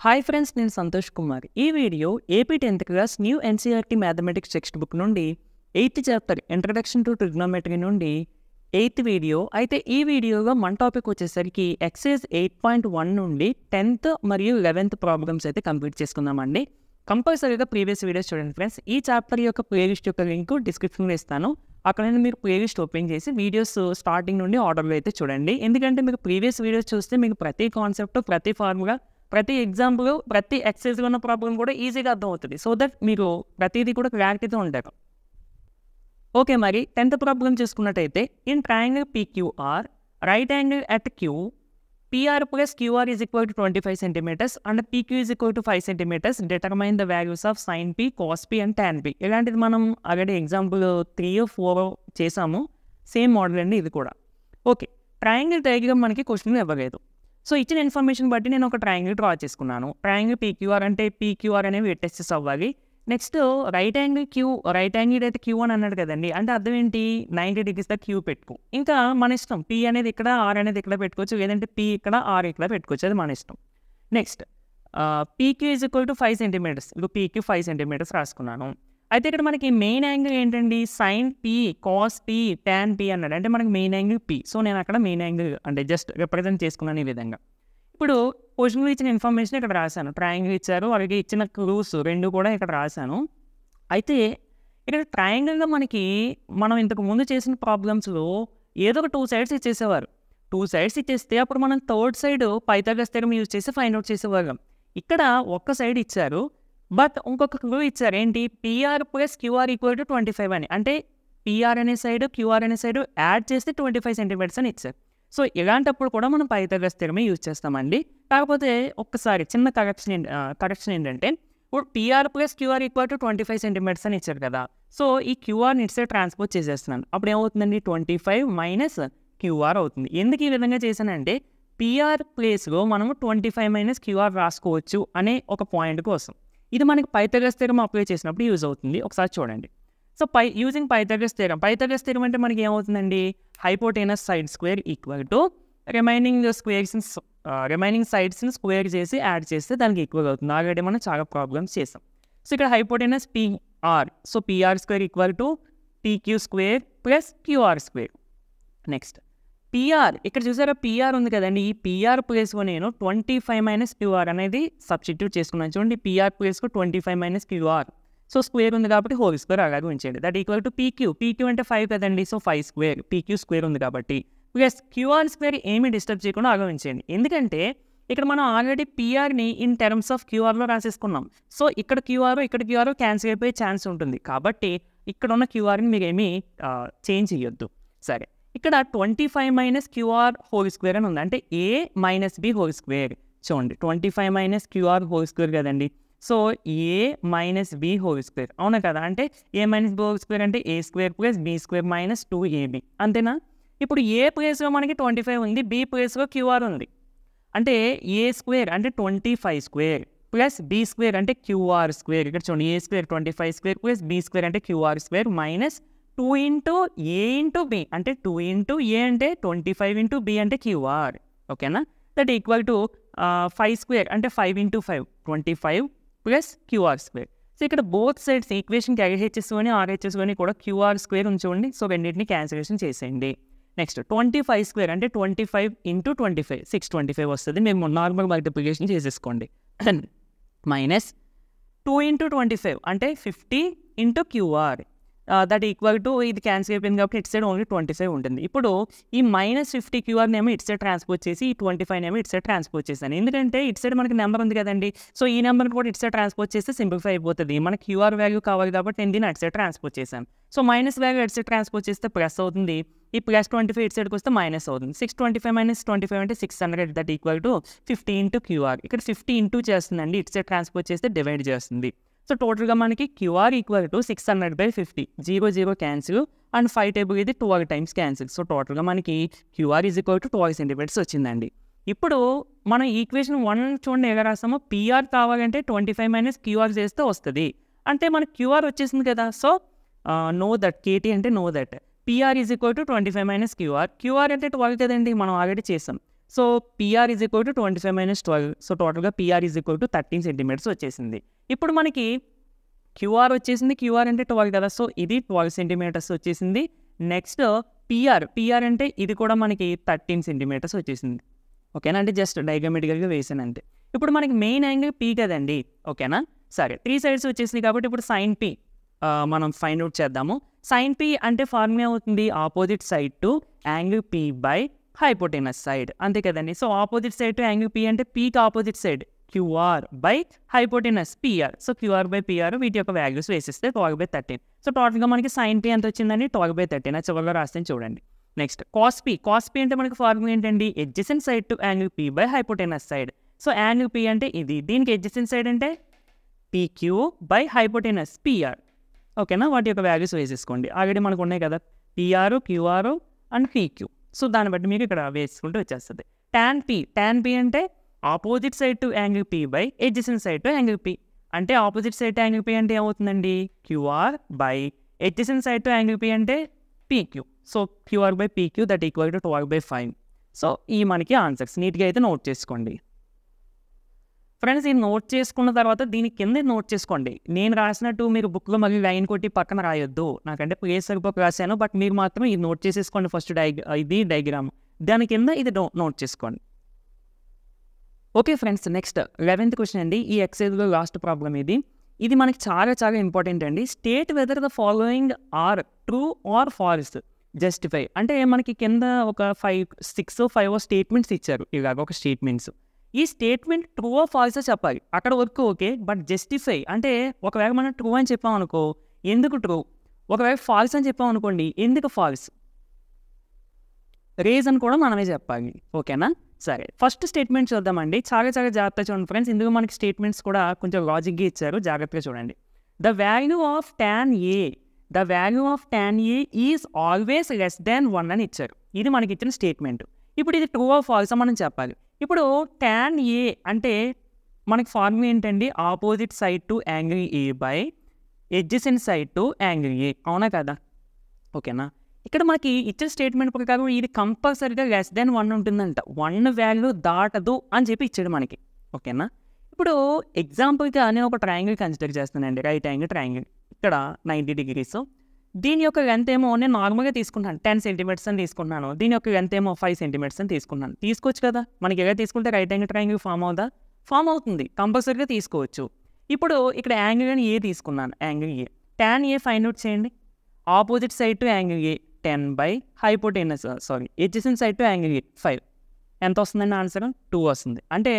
Hi friends, నేను సంతోష్ కుమార్. ఈ video AP 10th class new NCERT mathematics text book నుండి 8th chapter introduction to trigonometry నుండి 8th video. అయితే ఈ వీడియోలో మన టాపిక్ వచ్చేసరికి ఎక్సైజ్ 8.1 నుండి 10th మరియు 11th ప్రాబ్లమ్స్ అయితే కంప్లీట్ చేసుకుందామండి. కంపల్సరీగా ప్రీవియస్ వీడియోస్ చూడండి ఫ్రెండ్స్. ఈ చాప్టర్ యొక్క ప్లేలిస్ట్ యొక్క లింక్ డిస్క్రిప్షన్లో ఇస్తాను. అక్కడ మీరు ప్లేలిస్ట్ ఓపెన్ చేసి వీడియోస్ స్టార్టింగ్ నుండి ఆర్డర్లో అయితే చూడండి. ఎందుకంటే మీకు ప్రీవియస్ వీడియోస్ చూస్తే మీకు ప్రతి కాన్సెప్ట్, ప్రతి ఫార్ములా, ప్రతి ఎగ్జాంపుల్, ప్రతి ఎక్సైజ్లో ఉన్న ప్రాబ్లం కూడా ఈజీగా అర్థమవుతుంది. సో దట్ మీరు ప్రతిదీ కూడా క్లారిటీతో ఉంటారు. ఓకే, మరి 10th ప్రాబ్లం చూసుకున్నట్టయితే, in triangle PQR, right angle at Q, PR plus QR is equal to 25 centimeters and PQ is equal to 5 centimeters. Determine the values of sin P, cos P and tan P. ఇలాంటిది మనం already example 3 or 4 చేసాము. Same model అండి ఇది కూడా. Okay, triangle diagram మనకి question ఇవ్వలేదు. So ఇచ్చిన information బట్టి నేను ఒక ట్రయాంగిల్ డ్రా చేసుకున్నాను. ట్రయాంగిల్ PQR అంటే PQR అనేవి టెస్టెస్ అవ్వాలి. నెక్స్ట్ రైట్ యాంగిల్ అయితే Q అని అన్నాడు కదండి. అంటే అర్థం ఏంటి? 90 degrees Q పెట్టుకో. ఇంకా మన ఇష్టం, P అనేది ఇక్కడ, R అనేది ఇక్కడ పెట్టుకోవచ్చు, లేదంటే P ఇక్కడ, R ఇక్కడ పెట్టుకోవచ్చు, అది మన ఇష్టం. Next PQ is equal to 5 centimeters. ఇప్పుడు PQ 5 centimeters రాసుకున్నాను. అయితే ఇక్కడ మనకి మెయిన్ యాంగిల్ ఏంటండి? Sine P, cos P, tan P అన్నాడు. అంటే మనకి మెయిన్ యాంగిల్ P. సో నేను అక్కడ మెయిన్ యాంగిల్ అంటే జస్ట్ రిప్రజెంట్ చేసుకున్నాను ఈ విధంగా. ఇప్పుడు క్వశ్చన్లో ఇచ్చిన ఇన్ఫర్మేషన్ ఇక్కడ రాశాను. ట్రయాంగిల్ ఇచ్చారు, అలాగే ఇచ్చిన క్లూస్ రెండు కూడా ఇక్కడ రాశాను. అయితే ఇక్కడ ట్రయాంగిల్గా మనం ఇంతకు ముందు చేసిన ప్రాబ్లమ్స్లో ఏదో ఒక 2 sides ఇచ్చేసేవారు. 2 sides ఇచ్చేస్తే అప్పుడు మనం third side Pythagoras theorem use చేసి ఫైండ్ అవుట్ చేసేవాళ్ళం. ఇక్కడ ఒక్క సైడ్ ఇచ్చారు, బట్ ఇంకొక క్లూ ఇచ్చారు. ఏంటి? PR plus QR equal to 25 అని. అంటే PR అనే సైడ్, QR అనే సైడ్ యాడ్ చేస్తే 25 centimeters అని ఇచ్చారు. సో ఇలాంటప్పుడు కూడా మనం పైథాగరస్ థియరమే యూజ్ చేస్తామండి. కాకపోతే ఒక్కసారి చిన్న కరెక్షన్ ఏంటంటే, ఇప్పుడు PR plus QR equal to 25 centimeters అని ఇచ్చారు కదా. సో ఈ QRని ఇటు సైడ్ ట్రాన్స్పోజ్ చేసేస్తున్నాను. అప్పుడు ఏమవుతుందండి? 25 మైనస్ QR అవుతుంది. ఎందుకు ఈ విధంగా చేశానంటే, PR ప్లేస్లో మనము 25 మైనస్ QR రాసుకోవచ్చు అనే ఒక పాయింట్ కోసం. ఇది మనకి పైథాగరస్ థియరమ్ అప్లై చేసినప్పుడు యూజ్ అవుతుంది. ఒకసారి చూడండి. సో యూజింగ్ పైథాగరస్ థియరమ్ అంటే మనకి ఏమవుతుందండి? Hypotenuse side square equal to remaining సైడ్స్ని స్క్వేర్ చేసి యాడ్ చేస్తే దానికి ఈక్వల్ అవుతుంది. ఆల్రెడీ మనం చాలా ప్రాబ్లమ్స్ చేసాం. సో ఇక్కడ hypotenuse PR, so PR square equal to PQ square plus QR square. Next PR, ఇక్కడ చూసారా PR ఉంది కదండి. ఈ PR ప్లేస్లో నేను 25 మైనస్ QR అనేది సబ్స్టిట్యూట్ చేసుకున్నాను. చూడండి, PR ప్లేస్లో 25 మైనస్ QR. సో స్క్వేర్ ఉంది కాబట్టి హోల్ స్క్వేర్ అలాగే ఉంచండి. దట్ ఈక్వల్ టు PQ అంటే 5 కదండి. సో 5 స్క్వేర్, PQ స్క్వేర్ ఉంది కాబట్టి ప్లస్ QR స్క్వేర్ ఏమీ డిస్టర్బ్ చేయకుండా అలాగే ఉంచండి. ఎందుకంటే ఇక్కడ మనం ఆల్రెడీ PRని ఇన్ టర్మ్స్ ఆఫ్ QRలో రాసేసుకున్నాం. సో ఇక్కడ QR క్యాన్సిల్ అయిపోయే ఛాన్స్ ఉంటుంది. కాబట్టి ఇక్కడ ఉన్న QRని మీరు ఏమీ చేంజ్ చేయొద్దు. సరే, ఇక్కడ 25 మైనస్ QR హోల్ స్క్వేర్ అని ఉంది. అంటే A minus B whole square. చూడండి, 25 మైనస్ QR హోల్ స్క్వేర్ కదండి. So A minus B whole square, అవునా కదా? అంటే A minus B whole square అంటే A square plus B square minus 2AB, అంతేనా? ఇప్పుడు A ప్లేస్లో మనకి 25 ఉంది, B ప్లేస్లో QR ఉంది. అంటే A స్క్వేర్ అంటే 25 స్క్వేర్ ప్లస్ B స్క్వేర్ అంటే QR స్క్వేర్. ఇక్కడ చూడండి, A square 25 square plus B square అంటే QR square minus 2 into A into B అంటే 2 ఇంటూ A అంటే 25 ఇంటూ B అంటే QR. ఓకేనా? దట్ ఈక్వల్ టు 5 స్క్వేర్ అంటే 5 into 5 25 plus QR square. So ఇక్కడ బోత్ సైడ్స్ ఈక్వేషన్కి LHSని RHSని కూడా QR స్క్వేర్ ఉంచండి. So రెండింటిని క్యాన్సిలేషన్ చేసేయండి. నెక్స్ట్ 25 స్క్వేర్ అంటే 25 ఇంటూ 25 625 వస్తుంది. మేము నార్మల్ మల్టిప్లికేషన్ చేసేసుకోండి. మైనస్ 2 ఇంటూ 25 అంటే 50 into QR. That equal to ఇది క్యాన్సిల్ అయిపోయింది కాబట్టి ఇటు సైడ్ ఓన్లీ 25 ఉంటుంది. ఇప్పుడు ఈ మైనస్ 50 QR నేమో ఇటు సైడ్ ట్రాన్స్పోజ్ చేసి, ఈ 25 నేమో ఇటు సైడ్ ట్రాన్స్పోజ్ చేశాను. ఎందుకంటే ఇటు సైడ్ మనకి నెంబర్ ఉంది కదండి. సో ఈ నెంబర్ని కూడా ఇటు సైడ్ ట్రాన్స్పోజ్ చేస్తే సింప్లిఫై అయిపోతుంది. మనకి QR వాల్యూ కావాలి కాబట్టి నేను దీన్ని అటు సైడ్ ట్రాన్స్పోజ్ చేశాను. సో మైనస్ వాల్యూ ఇటు సైడ్ ట్రాన్స్పోజ్ చేస్తే ప్లస్ అవుతుంది. ఈ ప్లస్ 25 ఇటు సైడ్కి వస్తే మైనస్ అవుతుంది. 625 మైనస్ 25 అంటే 600. That equal to 50 into QR. ఇక్కడ 50 ఇంటూ చేస్తుందండి, ఇటు సైడ్ ట్రాన్స్పోజ్ చేస్తే డివైడ్ చేస్తుంది. సో టోటల్గా మనకి QR equal to 600/50. 0 0 cancel and 5 table ఇది 12 టైమ్స్ క్యాన్సిల్. సో టోటల్గా మనకి QR is equal to 12 centimeters వచ్చిందండి. ఇప్పుడు మనం ఈక్వేషన్ 1 చూడండి ఎలా రాస్తామో, PR కావాలంటే 25 మైనస్ QR చేస్తే వస్తుంది. అంటే మనకి QR వచ్చేసింది కదా. సో నో దట్, KT అంటే know that PR is equal to 25 minus QR. QR అంటే 12 కదండి, మనం ఆల్రెడీ చేసాం. So PR is equal to 25 - 12. So టోటల్గా PR is equal to 13 centimetres వచ్చేసింది. ఇప్పుడు మనకి క్యూఆర్ వచ్చేసింది. క్యూఆర్ అంటే 12 కదా, సో ఇది 12 సెంటీమీటర్స్ వచ్చేసింది. నెక్స్ట్ పిఆర్ అంటే ఇది కూడా మనకి 13 సెంటీమీటర్స్ వచ్చేసింది. ఓకేనా, అంటే జస్ట్ డయాగ్రామెటికల్గా వేసాను అంతే. ఇప్పుడు మనకి మెయిన్ యాంగిల్ పీ కదండి. ఓకేనా, సరే 3 సైడ్స్ వచ్చేసింది కాబట్టి ఇప్పుడు సైన్ పీ మనం ఫైండ్ అవుట్ చేద్దాము. సైన్ పీ అంటే ఫార్ములా అవుతుంది opposite side to angle P by hypotenuse side, అంతే కదండి. So opposite side to angle P అంటే పీకి opposite side QR by hypotenuse PR. So QR by PR వీటి యొక్క వాల్యూస్ వేసిస్తే 12/13. సో టోటల్గా మనకి సైన్ పీ ఎంత వచ్చిందండి 12/13. అది చివరిలో రాస్తే చూడండి. నెక్స్ట్ కాస్ పీ అంటే మనకి ఫార్ములా ఏంటండి adjacent side to angle P by hypotenuse side. So angle P అంటే ఇది, దీనికి ఎడ్జసెంట్ సైడ్ అంటే పీక్యూ బై హైపోటెనస్ పిఆర్. ఓకేనా, వాటి యొక్క వాల్యూస్ వేసేసుకోండి. ఆల్రెడీ మనకు ఉన్నాయి కదా PR, QR and PQ. So దాన్ని బట్టి మీకు ఇక్కడ వేసుకుంటూ వచ్చేస్తుంది. టాన్ పీ అంటే opposite side to angle P by adjacent side to angle P. అంటే opposite side to angle P అంటే ఏమవుతుందండి QR by adjacent side to angle P అంటే PQ. So QR by PQ that equal to 12/5. So ఈ మనకి answers నీట్గా అయితే note చేసుకోండి friends. ఇది నోట్ చేసుకున్న తర్వాత దీని కింద నోట్ చేసుకోండి. నేను రాసినట్టు మీరు బుక్లో మళ్ళీ లైన్ కొట్టి పక్కన రాయొద్దు. నాకంటే ప్లేస్ సరిపోక రాశాను, బట్ మీరు మాత్రం ఇది నోట్ చేసేసుకోండి. ఫస్ట్ ఇది డయాగ్రామ్, దాని కింద ఇది నోట్ చేసుకోండి. Okay friends, next 11th question అండి. ఈ ఎక్సైజ్లో లాస్ట్ ప్రాబ్లం ఇది మనకి చాలా చాలా ఇంపార్టెంట్ అండి. State whether the following are true or false, justify. అంటే మనకి కింద ఒక 5 స్టేట్మెంట్స్ ఇచ్చారు. ఇలాగ ఒక స్టేట్మెంట్స్. ఈ స్టేట్మెంట్ ట్రూ ఆర్ ఫాల్స్ చెప్పాలి. అక్కడ వరకు ఓకే, బట్ జస్టిఫై అంటే ఒకవేళ మనం ట్రూ అని చెప్పాం అనుకో ఎందుకు ట్రూ, ఒకవేళ ఫాల్స్ అని చెప్పాం అనుకోండి ఎందుకు ఫాల్స్, రీజన్ కూడా మనమే చెప్పాలి. ఓకేనా, సరే ఫస్ట్ స్టేట్మెంట్ చూద్దామండి. చాలా చాలా జాగ్రత్తగా చూడండి ఫ్రెండ్స్, ఇందులో మనకి స్టేట్మెంట్స్ కూడా కొంచెం లాజిక్గా ఇచ్చారు, జాగ్రత్తగా చూడండి. The value of tan A is always less than 1 అని ఇచ్చారు. ఇది మనకి ఇచ్చిన స్టేట్మెంట్. ఇప్పుడు ఇది ట్రూ ఆర్ ఫాల్స్ మనం చెప్పాలి. ఇప్పుడు tan A అంటే మనకి ఫార్ములా ఏంటండి opposite side to angle A by adjacent side to angle ఏ, అవునా కదా. ఓకేనా, ఇక్కడ మనకి ఇచ్చిన స్టేట్మెంట్ ప్రకారం ఇది కంపల్సరీగా లెస్ దాన్ 1 ఉంటుందంట. 1 వాల్యూ దాటదు అని చెప్పి ఇచ్చాడు మనకి. ఓకేనా, ఇప్పుడు ఎగ్జాంపుల్గా నేను ఒక ట్రయాంగిల్ కన్సిడర్ చేస్తానండి, రైట్ యాంగిల్ ట్రయాంగిల్. ఇక్కడ 90 degrees. దీని యొక్క లెంత్ ఏమో నేను నార్మల్గా తీసుకుంటాను 10 సెంటీమీటర్స్ అని తీసుకుంటున్నాను. దీని యొక్క లెంత్ ఏమో 5 సెంటీమీటర్స్ అని తీసుకున్నాను. తీసుకోవచ్చు కదా, మనకి ఎలా తీసుకుంటే రైట్ యాంగిల్ ట్రయాంగిల్ ఫామ్ అవుతుంది, కంపల్సరీగా తీసుకోవచ్చు. ఇప్పుడు ఇక్కడ యాంగిల్ అని ఏ తీసుకున్నాను, angle A. tan A find out చేయండి. Opposite side to angle A 10 by hypotenuse adjacent side to angle A 5. ఎంత వస్తుందండి ఆన్సర్ 2 వస్తుంది. అంటే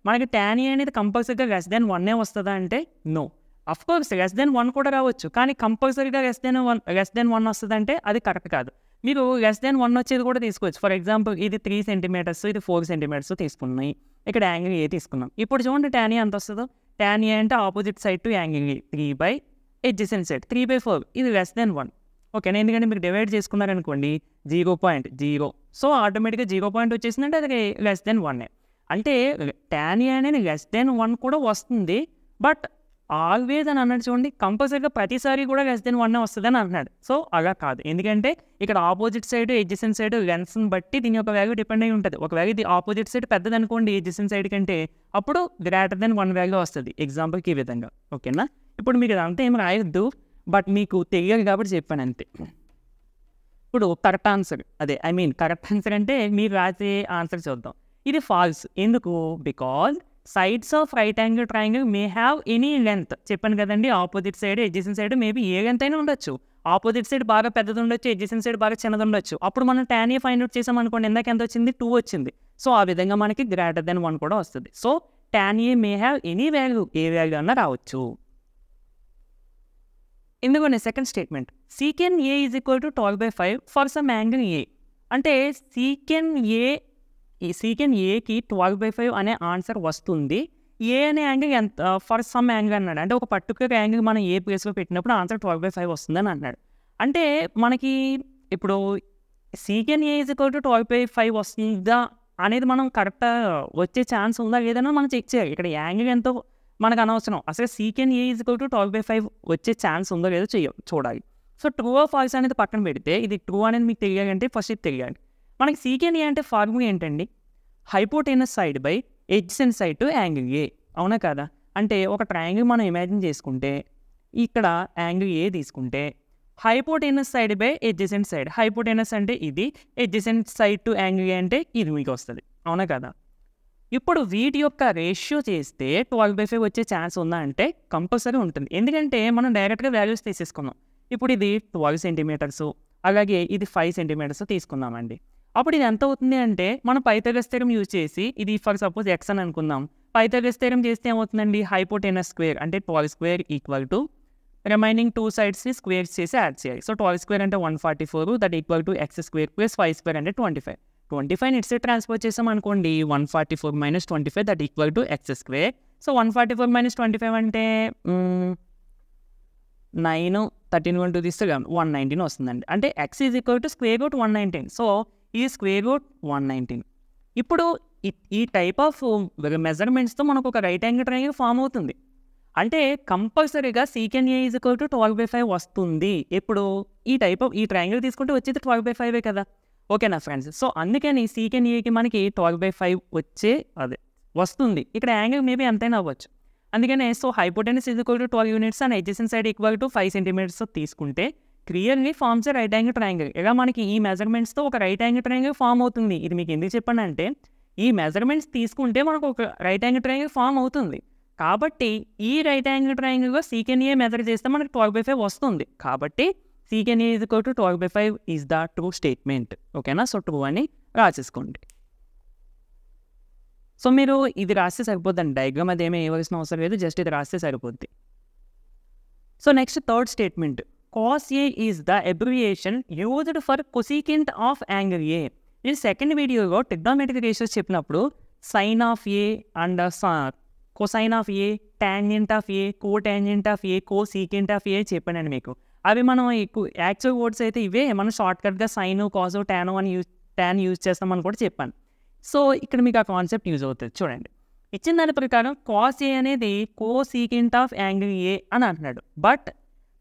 మనకి tan A అనేది కంపల్సరీగా లెస్ దాన్ 1 వస్తుందా అంటే no. Of course less than 1 కూడా రావచ్చు, కానీ కంపల్సరీగా లెస్ దాన్ 1 వస్తుంది అంటే అది కరెక్ట్ కాదు. మీరు లెస్ దాన్ 1 వచ్చేది కూడా తీసుకోవచ్చు. ఫర్ ఎగ్జాంపుల్ ఇది 3 సెంటీమీటర్స్, ఇది 4 సెంటీమీటర్స్ తీసుకున్నాయి. ఇక్కడ యాంగిల్ ఏ తీసుకున్నాం. ఇప్పుడు చూడండి tan A ఎంత వస్తుందో. tan A అంటే opposite side to angle A 3 by adjacent side 3/4. ఇది లెస్ దాన్ 1. ఓకేనా, ఎందుకంటే మీరు డివైడ్ చేసుకున్నారనుకోండి 0.0. సో ఆటోమేటిక్గా 0 వచ్చేసిందంటే అది లెస్ దాన్ 1. అంటే tan A అనేది లెస్ దాన్ 1 కూడా వస్తుంది, బట్ ఆల్వేజ్ అని అన్నాడు చూడండి, కంపల్సరీగా ప్రతిసారి కూడా లెస్ దాన్ 1 వస్తుంది అని అంటున్నాడు. సో అలా కాదు, ఎందుకంటే ఇక్కడ ఆపోజిట్ సైడ్ ఎడ్జసెంట్ సైడ్ లెన్స్ని బట్టి దీని యొక్క వాల్యూ డిపెండ్ అయి ఉంటుంది. ఒకవేళ ఇది ఆపోజిట్ సైడ్ పెద్దది అనుకోండి ఎడ్జసెంట్ సైడ్ కంటే, అప్పుడు గ్రేటర్ దెన్ 1 వాల్యూ వస్తుంది. ఎగ్జాంపుల్కి ఈ విధంగా. ఓకేనా, ఇప్పుడు మీకు ఇదంతా ఏం రాయొద్దు, బట్ మీకు తెలియదు కాబట్టి చెప్పాను అంతే. ఇప్పుడు కరెక్ట్ ఆన్సర్ కరెక్ట్ ఆన్సర్ అంటే మీరు రాసే ఆన్సర్ చూద్దాం. ఇది ఫాల్స్. ఎందుకు? Because sides of right angle triangle may have any length. చెప్పాను కదండి, opposite side adjacent side maybe ఏ లెంత్ అయినా ఉండొచ్చు. ఆపోజిట్ సైడ్ బాగా పెద్దది ఉండొచ్చు, ఎడ్జసెంట్ సైడ్ బాగా చిన్నది ఉండొచ్చు. అప్పుడు మనం tan A ఫైండ్ అవుట్ చేసాం అనుకోండి, ఎందాక ఎంత వచ్చింది 2 వచ్చింది. సో ఆ విధంగా మనకి గ్రేటర్ దెన్ 1 కూడా వస్తుంది. So tan A May have any value, A value అన్నా రావచ్చు. ఎందుకంటే second statement సీకెన్ A is equal to 12/5 for some angle A. అంటే సీకెన్ ఏకి 12/5 అనే ఆన్సర్ వస్తుంది. ఏ అనే యాంగిల్ ఎంత ఫర్ సమ్ యాంగిల్ అన్నాడు. అంటే ఒక పర్టికులర్ యాంగిల్ మనం ఏ ప్లేస్లో పెట్టినప్పుడు ఆన్సర్ 12/5 వస్తుందని అన్నాడు. అంటే మనకి ఇప్పుడు సీకెన్ ఏ ఈజ్ ఈక్వల్ టు 12/5 వస్తుందా అనేది మనం కరెక్ట్ వచ్చే ఛాన్స్ ఉందా లేదన్నా మనం చెక్ చేయాలి. ఇక్కడ యాంగిల్ ఎంతో మనకు అనవసరం, అసలు సీకెన్ ఏ ఈజ్ ఈక్వల్ టు 12/5 వచ్చే ఛాన్స్ ఉందో లేదో చూడాలి. సో ట్రూ ఆర్ ఫాల్స్ అనేది పక్కన పెడితే ఇది ట్రూ అనేది మీకు తెలియాలంటే ఫస్ట్ ఇది తెలియాలి. మనకి సీకెన్ ఏ అంటే ఫార్ములా ఏంటండి, hypotenuse side by adjacent side to angle ఏ. అవునా కదా? అంటే ఒక ట్రయాంగిల్ మనం ఇమాజిన్ చేసుకుంటే ఇక్కడ యాంగిల్ ఏ తీసుకుంటే hypotenuse side by adjacent side, hypotenuse అంటే ఇది, ఎడ్జసెంట్ సైడ్ టు యాంగిల్ ఏ అంటే ఇది మీకు వస్తుంది. అవునా కదా? ఇప్పుడు వీటి యొక్క రేషియో చేస్తే 12/5 వచ్చే ఛాన్స్ ఉందా అంటే కంపల్సరీ ఉంటుంది. ఎందుకంటే మనం డైరెక్ట్గా వాల్యూస్ తీసేసుకున్నాం. ఇప్పుడు ఇది 12 సెంటీమీటర్స్, అలాగే ఇది 5 సెంటీమీటర్స్ తీసుకుందామండి. అప్పుడు ఇది ఎంత అవుతుంది అంటే మనం పైథాగరస్ థియరం యూజ్ చేసి, ఇది ఫర్ సపోజ్ ఎక్స్ అని అనుకుందాం, పైథాగరస్ థియరం చేస్తే ఏమవుతుందండి, హైపోటెనస్ స్క్వేర్ అంటే 12 స్క్వేర్ ఈక్వల్ టు రిమైనింగ్ 2 సైడ్స్ని స్క్వేర్స్ చేసి యాడ్ చేయాలి. సో 12 స్క్వేర్ అంటే 144, that equal to X square plus 5 square అంటే 25. 25 ఇట్స్ ట్రాన్స్ఫర్ చేసాం అనుకోండి, 144 minus 25 that equal to X square. So 144 minus 25 అంటే 9, 13 1 2 తీస్తే 119 వస్తుందండి. అంటే X is equal to square root 119. So ఈ స్క్వేర్ రూట్ 119. ఇప్పుడు ఈ టైప్ ఆఫ్ మెజర్మెంట్స్తో మనకు ఒక రైట్ యాంగిల్ ట్రయాంగిల్ ఫామ్ అవుతుంది. అంటే కంపల్సరీగా సీకెన్ ఏ ఈజ్ ఈక్వల్ టు 12/5 వస్తుంది. ఇప్పుడు ఈ ట్రయాంగిల్ తీసుకుంటే వచ్చేది 12/5 కదా. ఓకేనా ఫ్రెండ్స్? సో అందుకని సీకెన్ ఏకి మనకి 12/5 అదే వస్తుంది. ఇక్కడ యాంగిల్ మేబీ ఎంతైనా అవ్వచ్చు. అందుకనే so hypotenuse is equal to 12 units and adjacent side equal to 5 centimetres తీసుకుంటే clearly forms a right angle triangle. ఇలా మనకి ఈ మెజర్మెంట్స్తో ఒక రైట్ యాంగిల్ ట్రయాంగిల్ ఫామ్ అవుతుంది. ఇది మీకు ఎందుకు చెప్పండి అంటే, ఈ మెజర్మెంట్స్ తీసుకుంటే మనకు ఒక రైట్ యాంగిల్ ట్రయాంగిల్ ఫామ్ అవుతుంది. కాబట్టి ఈ రైట్ యాంగిల్ ట్రయాంగిల్గా సీకెన్ ఏ మెజర్ చేస్తే మనకు 12/5 వస్తుంది. కాబట్టి secant A is equal to 12/5 is the true statement. ఓకేనా? సో ట్రూ అని రాసేసుకోండి. సో మీరు ఇది రాస్తే సరిపోద్దండి, డయాగ్రామ్ అది ఏమీ వేయవలసిన అవసరం లేదు, జస్ట్ ఇది రాస్తే సరిపోద్ది. So next third statement, cos A is the abbreviation used for cosecant of angle A. నేను సెకండ్ వీడియోలో ట్రిగ్నోమెట్రిక్ రేషియోస్ చెప్పినప్పుడు sine of A and cosine of A, tangent of A, cotangent of A, cosecant of A చెప్పానండి మీకు. అవి మనం actual words అయితే ఇవే, మనం షార్ట్కట్గా సైన్, కాసు, టాన్ యూజ్ చేస్తామని కూడా చెప్పాను. సో ఇక్కడ మీకు ఆ కాన్సెప్ట్ యూజ్ అవుతుంది. చూడండి, ఇచ్చిన దాని ప్రకారం కాస్ ఏ అనేది కో సీకెంట్ ఆఫ్ యాంగిల్ ఏ అని అంటున్నాడు. బట్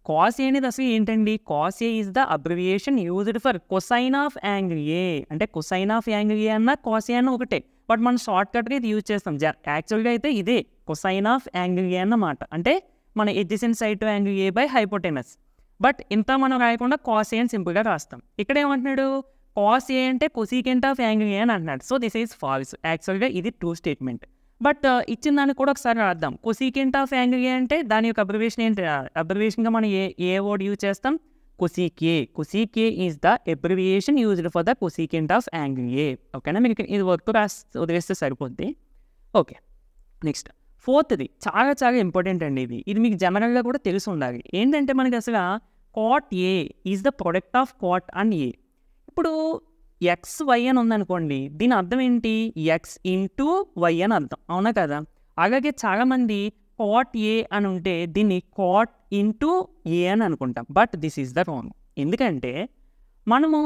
కాస్ ఏ అనేది అసలు ఏంటండి, cos A is the abbreviation used for cosine of angle ఏ. అంటే కొసైన్ ఆఫ్ యాంగిల్ ఏ అన్న కాస్ ఏ అన్న ఒకటే, బట్ మనం షార్ట్ కట్గా ఇది యూజ్ చేస్తాం. యాక్చువల్గా అయితే ఇదే కొసైన్ ఆఫ్ యాంగిల్ ఏ అన్నమాట. అంటే మన adjacent side to angle A by hypotenuse. But ఇంత మనం రాయకుండా కాస్ ఏ అని సింపుల్గా రాస్తాం. ఇక్కడ ఏమంటున్నాడు, కాస్ ఏ అంటే కొసీకెంట్ ఆఫ్ యాంగిల్ ఏ అని అంటున్నాడు. So this is falls. యాక్చువల్గా ఇది ట్రూ స్టేట్మెంట్. బట్ ఇచ్చిన దాన్ని కూడా ఒకసారి రాద్దాం. కొసీకెంట్ ఆఫ్ యాంగిల్ ఏ అంటే దాని యొక్క అబ్రివేషన్ ఏంటి, అబ్రివేషన్గా మనం ఏ వర్డ్ యూజ్ చేస్తాం, cosec. Cosec is the abbreviation used for the cosecant of angle A. ఓకేనా? మీకు ఇది వర్క్ వదిలేస్తే సరిపోద్ది. ఓకే, నెక్స్ట్ ఫోర్త్ది చాలా చాలా ఇంపార్టెంట్ అండి. ఇది మీకు జనరల్గా కూడా తెలిసి ఉండాలి. ఏంటంటే మనకి అసలు cot A is the product of cot and A. ఇప్పుడు ఎక్స్ వై అని ఉందనుకోండి, దీని అర్థం ఏంటి, ఎక్స్ ఇంటూ వై అని అర్థం. అవునా కదా? అలాగే చాలామంది కాట్ ఏ అని ఉంటే దీన్ని కాట్ ఇంటూ ఏ అని అనుకుంటాం. But this is the wrong. ఎందుకంటే మనము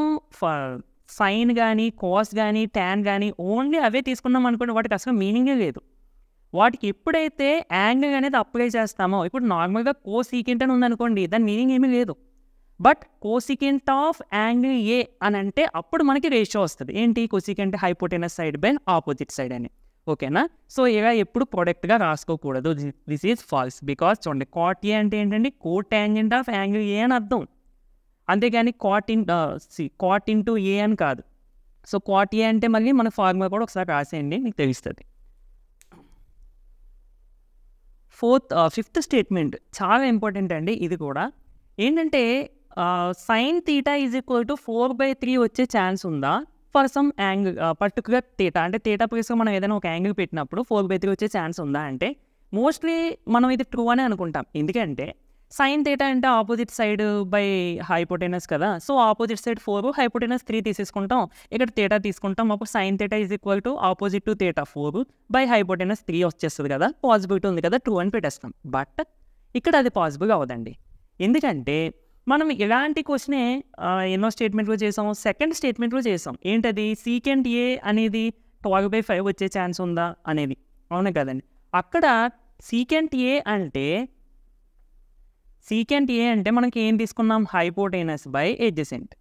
సైన్ కానీ, కాస్ కానీ, ట్యాన్ కానీ ఓన్లీ అవే తీసుకున్నాం అనుకోండి, వాటికి అసలు మీనింగే లేదు. వాటికి ఎప్పుడైతే యాంగిల్ అనేది అప్లై చేస్తామో, ఇప్పుడు నార్మల్గా కో సీకెంట్ అని ఉందనుకోండి, దాని మీనింగ్ ఏమీ లేదు. But cosecant of angle A అని అంటే అప్పుడు మనకి రేషియో వస్తుంది. ఏంటి, cosecant hypotenuse side by opposite side అని. ఓకేనా? సో ఇలా ఎప్పుడు ప్రొడక్ట్గా రాసుకోకూడదు. This is false. బికాస్ చూడండి, కాట్ ఏ అంటే ఏంటండి, cotangent of angle A అని అర్థం. అంతేగాని కాట్ ఇంటూ ఏ అని కాదు. సో కాట్ ఏ అంటే మళ్ళీ మన ఫార్ములా కూడా ఒకసారి రాసేయండి, మీకు తెలుస్తుంది. ఫిఫ్త్ స్టేట్మెంట్ చాలా ఇంపార్టెంట్ అండి. ఇది కూడా ఏంటంటే sine theta is equal to 4/3 వచ్చే ఛాన్స్ ఉందా for some angle particular theta. అంటే థీటా ప్లేస్గా మనం ఏదైనా ఒక యాంగిల్ పెట్టినప్పుడు 4/3 వచ్చే ఛాన్స్ ఉందా అంటే మోస్ట్లీ మనం ఇది ట్రూ అని అనుకుంటాం. ఎందుకంటే సైన్ థీటా అంటే ఆపోజిట్ సైడ్ బై హైపోటెనస్ కదా. సో ఆపోజిట్ సైడ్ 4, హైపోటెనస్ 3 తీసేసుకుంటాం, ఇక్కడ థీటా తీసుకుంటాం. అప్పుడు sine theta is equal to opposite to theta 4 by hypotenuse 3 వచ్చేస్తుంది కదా. పాసిబిలిటీ ఉంది కదా, ట్రూ అని పెట్టేస్తాం. బట్ ఇక్కడ అది పాసిబుల్ అవ్వదండి. ఎందుకంటే మనం ఇలాంటి క్వశ్చనే ఎన్నో స్టేట్మెంట్లో చేసాము, సెకండ్ స్టేట్మెంట్లో చేసాం. ఏంటది, సీకెంట్ ఏ అనేది 12/5 వచ్చే ఛాన్స్ ఉందా అనేది. అవును కదండి? అక్కడ సీకెంట్ ఏ అంటే మనకి ఏం తీసుకున్నాం, హైపోటెనస్ బై ఎడ్జసెంట్.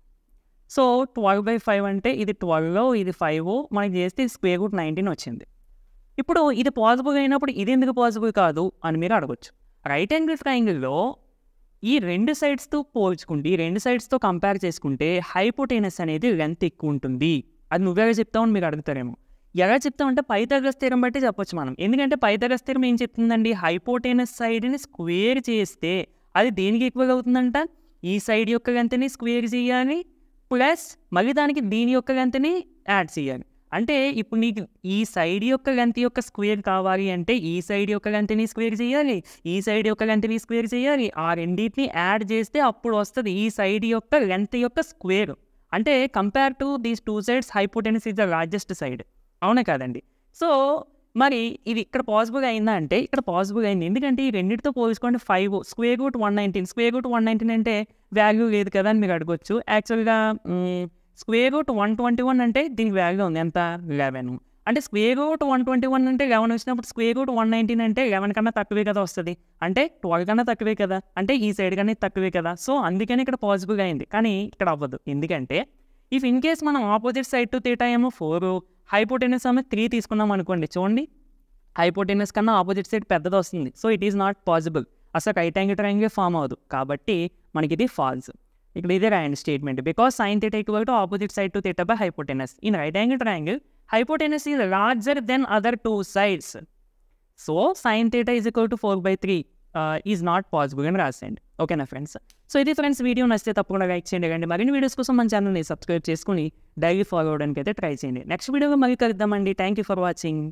సో 12/5 అంటే ఇది 12 ఇది 5 మనకి చేస్తే స్క్వేర్ రూట్ 19 వచ్చింది. ఇప్పుడు ఇది పాసిబుల్ అయినప్పుడు ఇది ఎందుకు పాసిబుల్ కాదు అని మీరు అడగొచ్చు. రైట్ యాంగిల్ ట్రయాంగిల్‌లో ఈ 2 సైడ్స్‌తో పోల్చుకుంటే, ఈ 2 సైడ్స్‌తో కంపేర్ చేసుకుంటే హైపోటెనస్ అనేది లెంత్ ఎక్కువ ఉంటుంది. అది నువ్వెలా చెప్తావు అని మీరు అడుగుతారేమో. ఎలా చెప్తామంటే పైథాగరస్ థియరం బట్టి చెప్పొచ్చు మనం. ఎందుకంటే పైథాగరస్ థియరం ఏం చెప్తుందండి, హైపోటెనస్ సైడ్‌ని స్క్వేర్ చేస్తే అది దేనికి ఈక్వల్ అవుతుందంట, ఈ సైడ్ యొక్క లెంత్‌ని స్క్వేర్ చేయాలి ప్లస్ మళ్ళీ దానికి దీని యొక్క లెంత్‌ని యాడ్ చేయాలి. అంటే ఇప్పుడు నీకు ఈ సైడ్ యొక్క లెంత్ యొక్క స్క్వేర్ కావాలి అంటే ఈ సైడ్ యొక్క లెంత్‌ని స్క్వేర్ చేయాలి, ఈ సైడ్ యొక్క లెంత్‌ని స్క్వేర్ చేయాలి. ఆ రెండింటిని యాడ్ చేస్తే అప్పుడు వస్తుంది ఈ సైడ్ యొక్క లెంత్ యొక్క స్క్వేర్. అంటే compare to these 2 sides hypotenuse is the largest side. అవునా కాదండి? సో మరి ఇది ఇక్కడ పాసిబుల్ అయిందా అంటే ఇక్కడ పాసిబుల్ అయింది. ఎందుకంటే ఈ రెండింటితో పోల్చుకుంటే 5 స్క్వేర్ రూట్ 119 స్క్వేర్ రూట్ 119 అంటే వాల్యూ లేదు కదా అని మీరు అడగొచ్చు. యాక్చువల్‌గా స్క్వేర్ రూట్ 121 అంటే దీనికి వాల్యూ ఉంది ఎంత, 11. అంటే స్క్వేర్ రూట్ 121 అంటే 11 వచ్చినప్పుడు స్క్వేర్ రూట్ 119 అంటే 11 కన్నా తక్కువే కదా వస్తుంది. అంటే 12 కన్నా తక్కువే కదా, అంటే ఈ సైడ్ కన్నా తక్కువే కదా. సో అందుకని ఇక్కడ పాసిబుల్ అయింది. కానీ ఇక్కడ అవ్వదు. ఎందుకంటే ఇఫ్ ఇన్ కేస్ మనం ఆపోజిట్ సైడ్ టు థీటా ఏమో 4, హైపోటెనస్ ఏమో 3 తీసుకున్నాం అనుకోండి. చూడండి హైపోటెనస్ కన్నా ఆపోజిట్ సైడ్ పెద్దది వస్తుంది. So it is not possible. అసలు రైట్ యాంగిల్ ట్రయాంగిల్ ఫామ్ అవ్వదు. కాబట్టి మనకి ఇది ఫాల్స్. ఇక్కడ ఇదే రాయండి statement. Because sine theta equal to opposite side to theta by hypotenuse. In right angle triangle hypotenuse is larger than other 2 sides. So sine theta is equal to 4/3 is not possible అని రాసేయండి. ఓకేనా friends? So ఇది friends, video నచ్చితే తప్పకుండా like చేయండి. అండి మరిన్ని videos కోసం మన ఛానల్ని సబ్స్క్రైబ్ చేసుకుని డైలీ ఫాలో అవడానికి అయితే ట్రై చేయండి. నెక్స్ట్ వీడియోలో మళ్ళీ కలుద్దామండి. Thank you for watching.